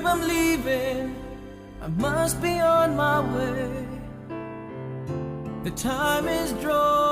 babe, I'm leaving. I must be on my way. The time is drawing